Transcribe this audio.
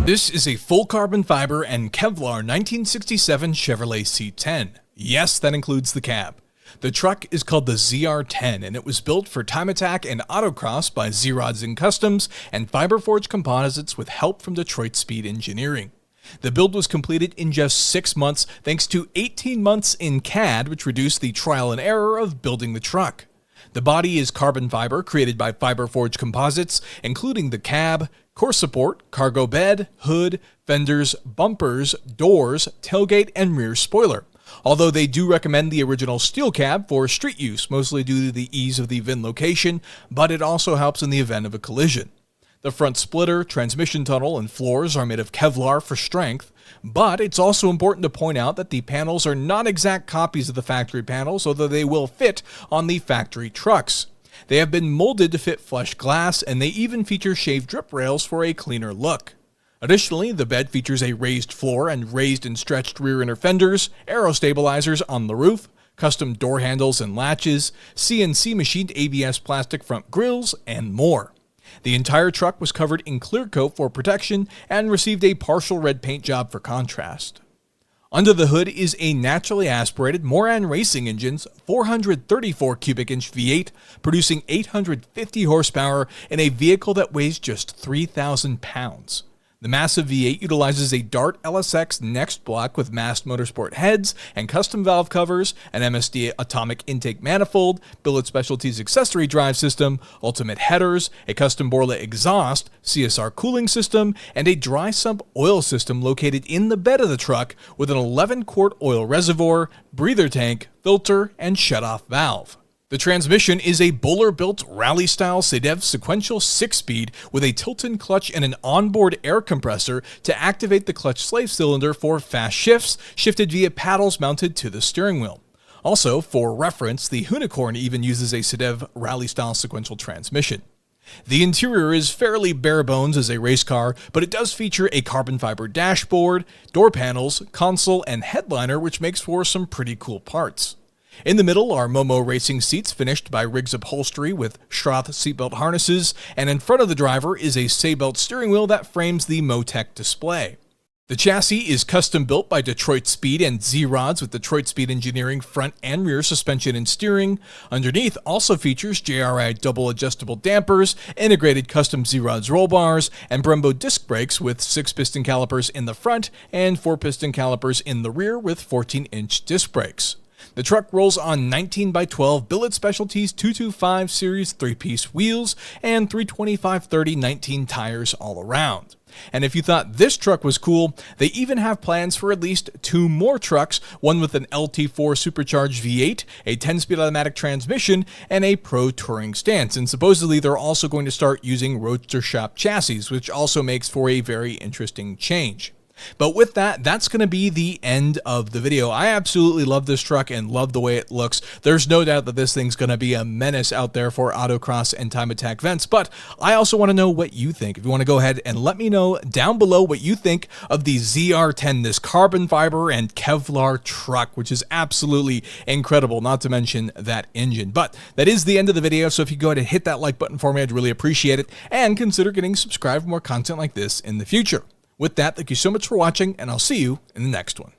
This is a full carbon fiber and Kevlar 1967 Chevrolet C10. Yes, that includes the cab. The truck is called the ZR10 and it was built for time attack and autocross by Zrodz in Customs and fiber forged composites with help from Detroit Speed Engineering. The build was completed in just 6 months thanks to 18 months in CAD, which reduced the trial and error of building the truck. The body is carbon fiber created by fiber forged composites, including the cab, core support, cargo bed, hood, fenders, bumpers, doors, tailgate, and rear spoiler. Although they do recommend the original steel cab for street use, mostly due to the ease of the VIN location, but it also helps in the event of a collision. The front splitter, transmission tunnel, and floors are made of Kevlar for strength, but it's also important to point out that the panels are not exact copies of the factory panels, although they will fit on the factory trucks. They have been molded to fit flush glass, and they even feature shaved drip rails for a cleaner look. Additionally, the bed features a raised floor and raised and stretched rear inner fenders, aero stabilizers on the roof, custom door handles and latches, CNC machined ABS plastic front grills, and more. The entire truck was covered in clear coat for protection and received a partial red paint job for contrast. Under the hood is a naturally aspirated Moran Racing engine's 434 cubic inch V8, producing 850 horsepower in a vehicle that weighs just 3,000 pounds. The massive V8 utilizes a Dart LSX Next block with massed motorsport heads and custom valve covers, an MSD atomic intake manifold, billet specialties accessory drive system, ultimate headers, a custom Borla exhaust, CSR cooling system, and a dry sump oil system located in the bed of the truck with an 11-quart oil reservoir, breather tank, filter, and shutoff valve. The transmission is a Buller-built rally-style Sadev sequential 6-speed with a tilt-in clutch and an onboard air compressor to activate the clutch slave cylinder for fast shifts, shifted via paddles mounted to the steering wheel. Also, for reference, the Unicorn even uses a Sadev rally-style sequential transmission. The interior is fairly bare bones as a race car, but it does feature a carbon fiber dashboard, door panels, console, and headliner, which makes for some pretty cool parts. In the middle are Moran Racing seats finished by Riggs Upholstery with Zrodz seatbelt harnesses, and in front of the driver is a Saybelt steering wheel that frames the Motec display. The chassis is custom built by Detroit Speed and Zrodz with Detroit Speed Engineering front and rear suspension and steering. Underneath also features JRI double adjustable dampers, integrated custom Zrodz roll bars, and Brembo disc brakes with 6-piston calipers in the front and 4-piston calipers in the rear with 14-inch disc brakes. The truck rolls on 19x12 billet specialties 225 series 3-piece wheels and 325/30/19 tires all around. And if you thought this truck was cool, they even have plans for at least 2 more trucks, one with an LT4 supercharged V8, a 10-speed automatic transmission, and a pro touring stance. And supposedly they're also going to start using Roadster Shop chassis, which also makes for a very interesting change. But with that, that's going to be the end of the video. I absolutely love this truck and love the way it looks. There's no doubt that this thing's going to be a menace out there for autocross and time attack events, but I also want to know what you think. If you want to go ahead and let me know down below what you think of the ZR10, this carbon fiber and Kevlar truck, which is absolutely incredible, not to mention that engine. But that is the end of the video, so if you go ahead and hit that like button for me, I'd really appreciate it, and consider getting subscribed for more content like this in the future. With that, thank you so much for watching, and I'll see you in the next one.